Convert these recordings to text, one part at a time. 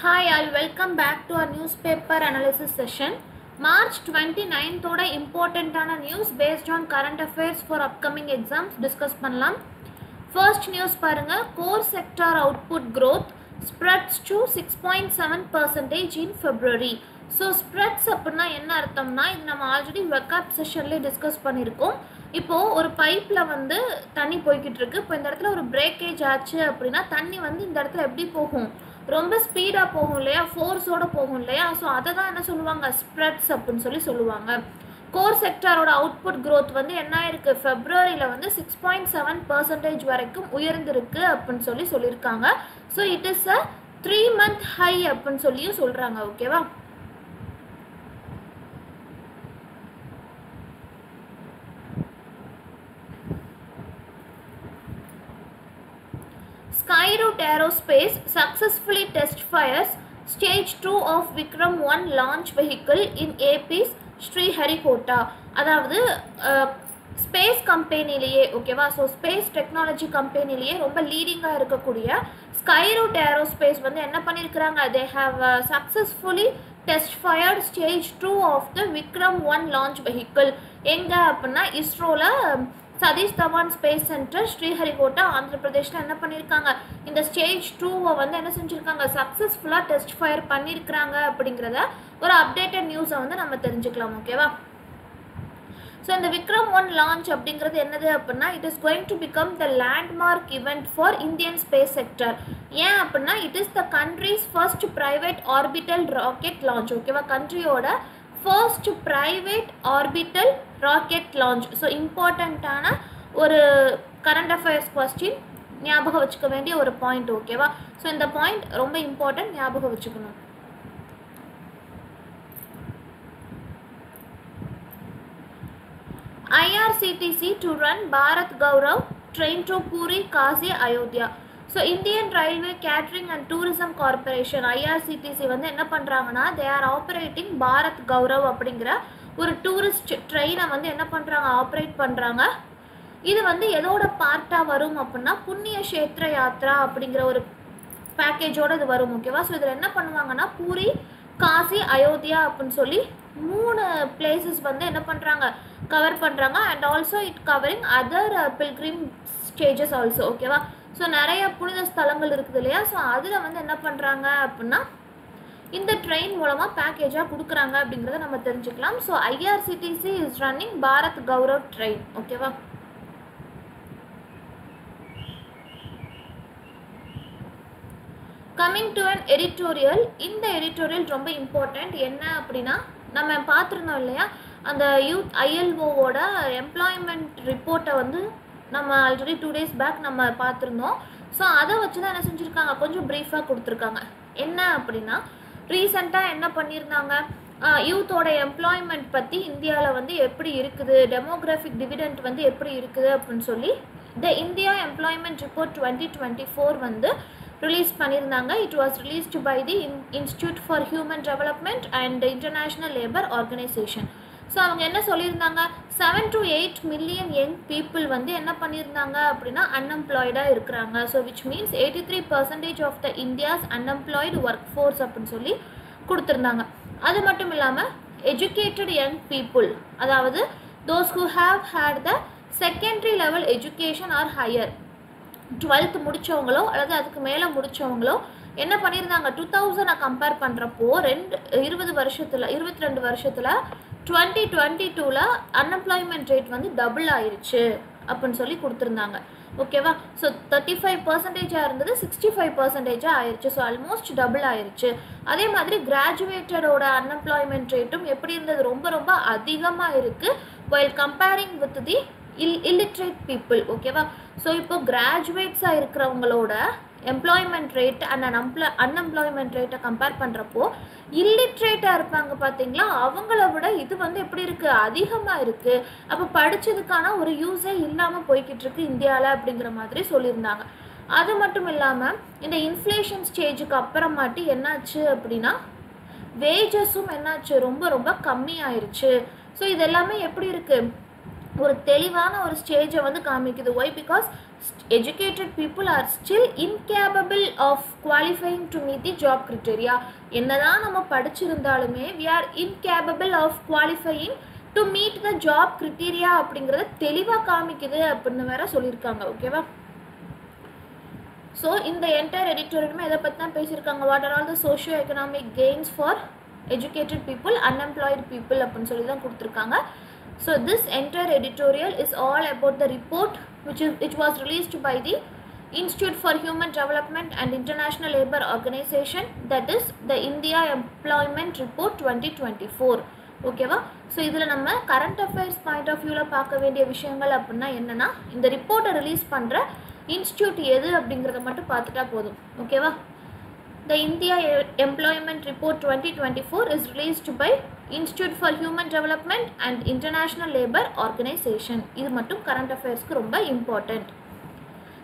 Hi, I'll welcome back to our newspaper analysis session. March 29th ஓட இம்பார்ட்டண்ட்டான news based on current affairs for upcoming exams discuss பண்ணலாம். First news பாருங்க, core sector output growth spreads to 6.7% in February. So spreads அப்படின்னா என்ன அர்த்தம்னா இது நம்ம already வெக்கப் செஷன்லேயே discuss பண்ணியிருக்கோம். இப்போது ஒரு பைப்பில் வந்து தண்ணி போய்கிட்டு இருக்கு. இப்போ இந்த இடத்துல ஒரு பிரேக்கேஜ் ஆச்சு அப்படின்னா தண்ணி வந்து இந்த இடத்துல எப்படி போகும், ரொம்ப ஸ்பீடாக போகும் இல்லையா, ஃபோர்ஸோடு போகும் இல்லையா. ஸோ அதை தான் என்ன சொல்லுவாங்க, ஸ்ப்ரெட்ஸ் அப்படின்னு சொல்லுவாங்க. கோர் செக்டாரோட அவுட்புட் க்ரோத் வந்து என்ன இருக்குது, ஃபெப்ரவரியில் வந்து 6.7% வரைக்கும் உயர்ந்திருக்கு அப்படின்னு சொல்லியிருக்காங்க. So it is a 3-month high அப்படின்னு சொல்லியும் சொல்கிறாங்க. ஓகேவா. Skyroot Aerospace successfully test fires stage 2 of Vikram 1 launch vehicle in AP's Sriharikota. அதாவது ஸ்பேஸ் கம்பெனிலேயே, ஓகேவா, ஸோ ஸ்பேஸ் டெக்னாலஜி கம்பெனிலேயே ரொம்ப லீடிங்காக இருக்கக்கூடிய ஸ்கைரூட் ஏரோஸ்பேஸ் வந்து என்ன பண்ணியிருக்கிறாங்க, they have successfully test fired stage 2 of the Vikram 1 launch vehicle. எங்கே அப்படின்னா இஸ்ரோவில் சதீஷ் தவான் ஸ்பேஸ் சென்டர் ஸ்ரீஹரிகோட்டா ஆந்திர பிரதேஷில் என்ன பண்ணியிருக்காங்க, இந்த ஸ்டேஜ் 2 வந்து என்ன செஞ்சுருக்காங்க, சக்ஸஸ்ஃபுல்லாக டெஸ்ட் ஃபயர் பண்ணியிருக்கிறாங்க அப்படிங்கிறத ஒரு அப்டேட்டட் நியூஸை வந்து நம்ம தெரிஞ்சுக்கலாம். ஓகேவா. ஸோ இந்த விக்ரம் 1 லான்ச் அப்படிங்கிறது என்னது அப்படின்னா, it is going to become the landmark event for Indian space sector. ஏன் அப்படின்னா it is the country's first private orbital rocket launch. ஓகேவா, கண்ட்ரியோட first private orbital rocket launch. So இம்பார்ட்டண்ட்டான ஒரு கரண்ட் அஃபேர்ஸ் கொஸ்டின், ஞாபகம் வச்சுக்க வேண்டிய ஒரு பாயிண்ட். ஓகேவா. ஸோ இந்த பாயிண்ட் ரொம்ப இம்பார்ட்டன்ட், ஞாபகம் வச்சுக்கணும். IRCTC to run Bharat Gaurav train to Puri, Kashi, Ayodhya. So Indian railway catering and tourism corporation IRCTC வந்து என்ன பண்ணுறாங்கன்னா, they are operating Bharat Gaurav அப்படிங்கிற ஒரு டூரிஸ்ட் ட்ரெயினை வந்து என்ன பண்ணுறாங்க, ஆப்ரேட் பண்ணுறாங்க. இது வந்து எதோட பார்ட்டாக வரும் அப்படின்னா புண்ணிய கஷேத்திர யாத்ரா அப்படிங்கிற ஒரு பேக்கேஜோடு இது வரும். ஓகேவா. ஸோ இதில் என்ன பண்ணுவாங்கன்னா பூரி, காசி, அயோத்தியா அப்படின்னு சொல்லி 3 பிளேசஸ் வந்து என்ன பண்ணுறாங்க, கவர் பண்ணுறாங்க. And also it covering other pilgrim stages also. ஓகேவா. ஸோ நிறைய புனித ஸ்தலங்கள் இருக்குது இல்லையா. ஸோ அதில் வந்து என்ன பண்ணுறாங்க அப்படின்னா இந்த ட்ரெயின் மூலமாக பேக்கேஜாக கொடுக்குறாங்க அப்படிங்கிறத நம்ம தெரிஞ்சுக்கலாம். So IRCTC is running Bharat Gaurav train. ஓகேவா. Coming to an editorial. இந்த எடிட்டோரியல் ரொம்ப இம்பார்ட்டண்ட். என்ன அப்படின்னா நம்ம பார்த்துருந்தோம் இல்லையா, அந்த யூத் ILOவோட எம்ப்ளாய்மெண்ட் ரிப்போர்ட்டை வந்து நம்ம ஆல்ரெடி 2 days பேக் நம்ம பார்த்துருந்தோம். ஸோ அதை வச்சு தான் என்ன செஞ்சுருக்காங்க, கொஞ்சம் ப்ரீஃபாக கொடுத்துருக்காங்க. என்ன அப்படின்னா ரீசெண்டாக என்ன பண்ணியிருந்தாங்க, யூத்தோட எம்ப்ளாய்மெண்ட் பற்றி இந்தியாவில் வந்து எப்படி இருக்குது, டெமோக்ராஃபிக் டிவிடெண்ட் வந்து எப்படி இருக்குது அப்படின்னு சொல்லி த இந்தியா எம்ப்ளாய்மெண்ட் ரிப்போர்ட் 2024 வந்து ரிலீஸ் பண்ணியிருந்தாங்க. It was released by the institute for human development and international labour organisation. So அவங்க என்ன சொல்லியிருந்தாங்க, 7 to 8 மில்லியன் யங் பீப்புள் வந்து என்ன பண்ணியிருந்தாங்க அப்படின்னா அன்எம்ப்ளாய்டாக இருக்கிறாங்க. So which means 83% of the India's unemployed work force அப்படின்னு சொல்லி கொடுத்துருந்தாங்க. அது மட்டும் இல்லாமல் எஜுகேட்டட் யங் பீப்புள், அதாவது those who have had the secondary level education or higher, 12th முடித்தவங்களோ அல்லது அதுக்கு மேலே முடித்தவங்களோ என்ன பண்ணியிருந்தாங்க, 2000 கம்பேர் பண்ணுறப்போ 22 வருஷத்தில் 2022 அன்எம்ப்ளாய்மெண்ட் ரேட் வந்து டபுள் ஆயிடுச்சு அப்படின்னு சொல்லி கொடுத்துருந்தாங்க. ஓகேவா. ஸோ 35% இருந்தது 65% ஆயிடுச்சு. ஸோ ஆல்மோஸ்ட் டபுள் ஆயிடுச்சு. அதே மாதிரி கிராஜுவேட்டடோட அன்எம்ப்ளாய்மெண்ட் ரேட்டும் எப்படி இருந்தது, ரொம்ப ரொம்ப அதிகமாக இருக்குது while comparing with the illiterate people. ஓகேவா. ஸோ இப்போ கிராஜுவேட்ஸாக இருக்கிறவங்களோட எம்ப்ளாய்மெண்ட் ரேட் அண்ட் அன்எம்ப்ளாய்மெண்ட் ரேட்டை கம்பேர் பண்ணுறப்போ இல்லிட்ரேட்டாக இருப்பாங்க பார்த்தீங்களா, அவங்கள விட இது வந்து எப்படி இருக்குது, அதிகமாக இருக்குது. அப்போ படித்ததுக்கான ஒரு யூஸே இல்லாமல் போய்கிட்டு இருக்கு இந்தியாவில் அப்படிங்கிற மாதிரி சொல்லியிருந்தாங்க. அது மட்டும் இல்லாமல் இந்த இன்ஃப்ளேஷன் ஸ்டேஜுக்கு அப்புறமாட்டி என்னாச்சு அப்படின்னா வேஜஸும் என்னாச்சு, ரொம்ப ரொம்ப கம்மியாயிருச்சு. ஸோ இது எல்லாமே எப்படி இருக்குது, ஒரு தெளிவான ஒரு ஸ்டேஜை வந்து காமிக்குது. Why? Because educated people are still incapable of qualifying to meet the job criteria. என்னதான் நம்ம படிச்சிருந்தாலுமே we are incapable of qualifying to meet the job criteria அப்படிங்கறத தெளிவா காமிக்குது அப்படின்னு வேற சொல்லிருக்காங்க. ஓகேவா? ஸோ இந்த என்டையர் எடிட்டோரியலுமே எதை பற்றி தான் பேசியிருக்காங்க, what are all the socio economic gains for educated people, unemployed people அப்படின்னு சொல்லி தான் கொடுத்துருக்காங்க. So this entire editorial is all about the report which was released by the Institute for Human Development and International Labour Organization, that is the India Employment Report 2024. ஓகேவா? So இதில் நம்ம current affairs point of வியூவில் பார்க்க வேண்டிய விஷயங்கள் அப்படின்னா என்னென்னா, இந்த ரிப்போர்ட்டை ரிலீஸ் பண்ணுற இன்ஸ்டியூட் எது அப்படிங்கிறத மட்டும் பார்த்துட்டா போதும். ஓகேவா? The India Employment Report 2024 is released by Institute for Human Development and International Labour Organization. இது மட்டும் கரண்ட் அஃபேர்ஸ்க்கு ரொம்ப இம்பார்ட்டண்ட்.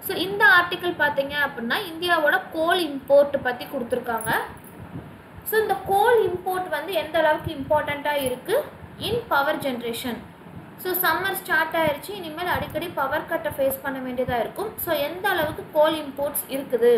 ஸோ இந்த ஆர்டிக்கிள் பார்த்தீங்க அப்படின்னா இந்தியாவோட கோல் இம்போர்ட் பற்றி கொடுத்துருக்காங்க. ஸோ இந்த கோல் இம்போர்ட் வந்து எந்த அளவுக்கு இம்பார்ட்டண்ட்டாக இருக்குது in power generation. So summer start ஆயிடுச்சு, இனிமேல் அடிக்கடி பவர் கட்டை ஃபேஸ் பண்ண வேண்டியதாக இருக்கும். ஸோ எந்த அளவுக்கு கோல் இம்போர்ட்ஸ் இருக்குது,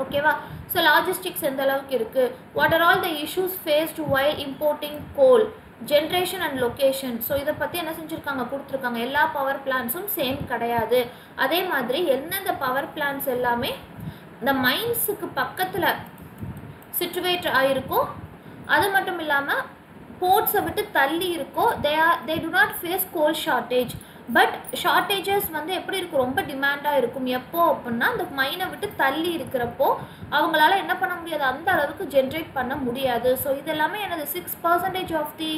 ஓகேவா? ஸோ லாஜிஸ்டிக்ஸ் எந்த அளவுக்கு இருக்குது, what are all the issues faced while importing goal, generation and location. So இதை பற்றி என்ன செஞ்சுருக்காங்க, கொடுத்துருக்காங்க. எல்லா பவர் பிளான்ஸும் சேம் கிடையாது. அதே மாதிரி எந்தெந்த பவர் பிளான்ஸ் எல்லாமே இந்த மைன்ஸுக்கு பக்கத்தில் சிச்சுவேட் ஆகிருக்கோ, அது மட்டும் இல்லாமல் போர்ட்ஸை விட்டு தள்ளி இருக்கோ, they do not face coal shortage. But shortages வந்து எப்படி இருக்கும், ரொம்ப டிமாண்டாக இருக்கும். எப்போ அப்படின்னா அந்த மைனை விட்டு தள்ளி இருக்கிறப்போ அவங்களால என்ன பண்ண முடியாது, அந்த அளவுக்கு ஜென்ரேட் பண்ண முடியாது. ஸோ இதெல்லாமே எனது 6% of the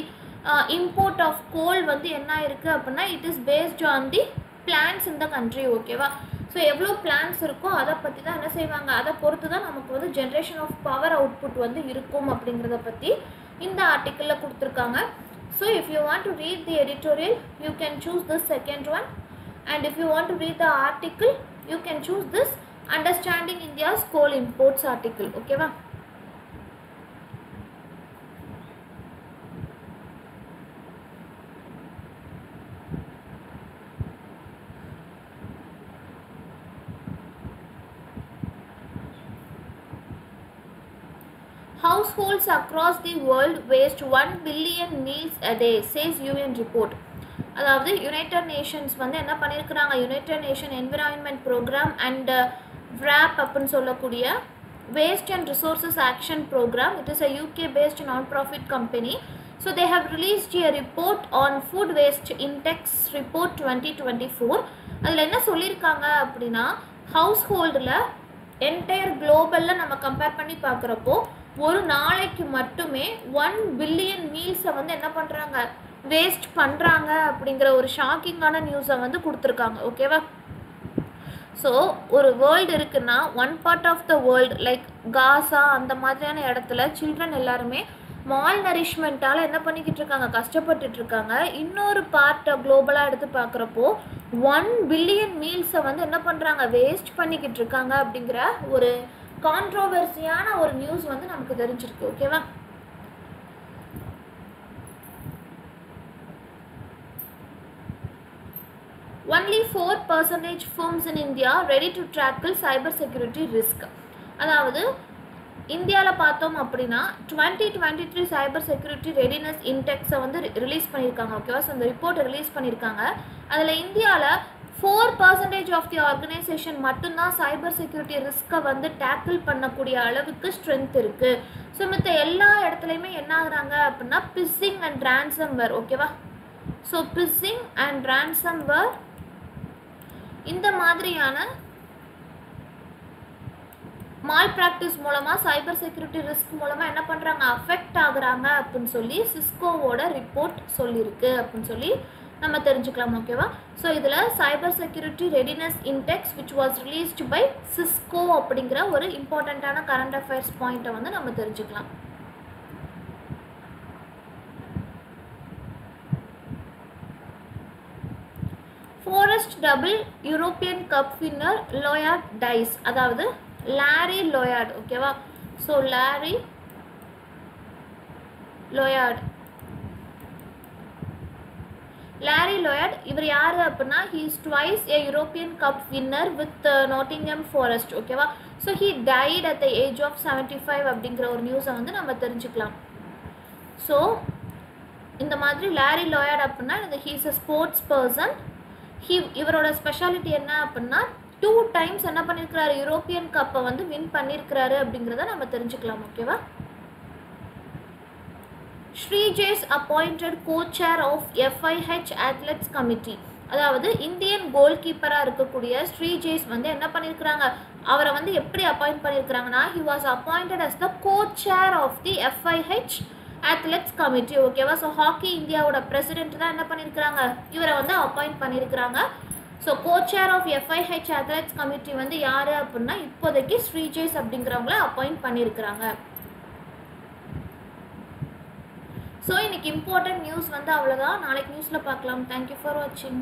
import of coal வந்து என்ன இருக்குது அப்படின்னா it is based on the plants in the country. ஓகேவா? ஸோ எவ்வளோ பிளான்ஸ் இருக்கோ அதை பற்றி தான் என்ன செய்வாங்க, அதை பொறுத்து தான் நமக்கு வந்து ஜென்ரேஷன் ஆஃப் பவர் அவுட்புட் வந்து இருக்கும் அப்படிங்கிறத பற்றி இந்த ஆர்டிக்கிளில் கொடுத்துருக்காங்க. So if you want to read the editorial, you can choose this second one, and if you want to read the article, you can choose this Understanding India's Coal Imports article. Okay va? Households across the world waste 1 billion meals a day, says UN report. அதாவது United Nations வந்து என்ன பண்ணியிருக்கிறாங்க, United Nation environment programme and WRAP அப்படின்னு சொல்லக்கூடிய waste and resources action programme. It is a UK based non-profit company. So they have released a report on food waste index report 2024. அதில் என்ன சொல்லியிருக்காங்க அப்படின்னா, house ஹோல்டில் entire குளோபலில் நம்ம compare பண்ணி பார்க்குறப்போ ஒரு நாளைக்கு மட்டுமே 1 பில்லியன் மீல்ஸை வந்து என்ன பண்ணுறாங்க, வேஸ்ட் பண்ணுறாங்க அப்படிங்கிற ஒரு ஷாக்கிங்கான நியூஸை வந்து கொடுத்துருக்காங்க. ஓகேவா? ஸோ ஒரு வேர்ல்டு இருக்குன்னா one part of the world like Gaza அந்த மாதிரியான இடத்துல சில்ட்ரன் எல்லாருமே மால் நரிஷ்மெண்ட்டால் என்ன பண்ணிக்கிட்டு இருக்காங்க, கஷ்டப்பட்டுட்டு இருக்காங்க. இன்னொரு பார்ட்டை குளோபலாக எடுத்து பார்க்குறப்போ 1 பில்லியன் மீல்ஸை வந்து என்ன பண்ணுறாங்க, வேஸ்ட் பண்ணிக்கிட்டு இருக்காங்க அப்படிங்கிற ஒரு கான்ட்ரோவர்சியான ஒரு நியூஸ் வந்து நமக்கு தெரிஞ்சிருக்கு. ஓகேவா? Only 4% firms in India ready to tackle cyber security risk. அதாவது இந்தியாவில் பார்த்தோம் அப்படின்னா 2023 சைபர் செக்யூரிட்டி ரெடினஸ் இண்டெக்ஸை வந்து ரிலீஸ் பண்ணியிருக்காங்க. ஓகேவா? ஸோ அந்த ரிப்போர்ட் ரிலீஸ் பண்ணியிருக்காங்க. அதில் இந்தியாவில் 4% ஆஃப் தி ஆர்கனைசேஷன் மட்டும்தான் சைபர் செக்யூரிட்டி ரிஸ்க்கை வந்து டேக்கிள் பண்ணக்கூடிய அளவுக்கு ஸ்ட்ரென்த் இருக்குது. ஸோ மற்ற எல்லா இடத்துலையுமே என்ன ஆகுறாங்க அப்படின்னா பிஸ்ஸிங் அண்ட் ரான்சம்வேர். ஓகேவா? ஸோ பிஸ்ஸிங் அண்ட் ரான்சம்வேர் இந்த மாதிரியான மால் ப்ராக்டிஸ் மூலமாக சைபர் செக்யூரிட்டி ரிஸ்க் மூலமாக என்ன பண்ணுறாங்க, அஃபெக்ட் ஆகுறாங்க அப்படின்னு சொல்லி சிஸ்கோவோட ரிப்போர்ட் சொல்லியிருக்கு அப்படின்னு சொல்லி நம்ம தெரிஞ்சுக்கலாம். ஓகேவா? ஸோ இதில் cyber security readiness index which was released by Cisco அப்படிங்கிற ஒரு இம்பார்ட்டண்ட்டான கரண்ட் அஃபேர்ஸ் பாயிண்ட்டை வந்து நம்ம தெரிஞ்சுக்கலாம். Forest double European Cup winner Lloyd dies. அதாவது லாரி லோயார்ட். ஓகேவா? So Larry Lloyd Larry Lloyd இவர் யார் அப்படின்னா he is twice a European Cup winner with Nottingham Forest. ஓகேவா? So he died at the age of 75 அப்படிங்கிற ஒரு நியூஸை வந்து நம்ம தெரிஞ்சுக்கலாம். ஸோ இந்த மாதிரி லாரி லாய்ட் அப்படின்னா he is a sports person. இவரோட ஸ்பெஷாலிட்டி என்ன அப்படின்னா 2 times என்ன பண்ணியிருக்கிறாரு, யூரோப்பியன் கப்பை வந்து வின் பண்ணியிருக்கிறாரு அப்படிங்கிறத நம்ம தெரிஞ்சுக்கலாம். ஓகேவா? Sreejesh appointed co-chair of FIH Athletes Committee. அதாவது இந்தியன் கோல் கீப்பராக இருக்கக்கூடிய ஸ்ரீஜேஸ் வந்து என்ன பண்ணியிருக்கிறாங்க, அவரை வந்து எப்படி appoint பண்ணியிருக்கிறாங்கன்னா he was appointed as the co-chair of the FIH Athletes Committee. ஓகேவா? ஸோ ஹாக்கி இந்தியாவோட பிரசிடென்ட் தான் என்ன பண்ணியிருக்கிறாங்க, இவரை வந்து அப்பாயிண்ட் பண்ணியிருக்கிறாங்க. So co-chair of FIH Athletes Committee வந்து யார் அப்படின்னா இப்போதைக்கு ஸ்ரீஜேஸ் அப்படிங்கிறவங்கள அப்பாயிண்ட் பண்ணியிருக்கிறாங்க. ஸோ இன்னைக்கு இம்பார்ட்டன்ட் நியூஸ் வந்து அவ்வளோதான். நாளைக்கு நியூஸில் பார்க்கலாம். தேங்க்யூ ஃபார் வாட்சிங்.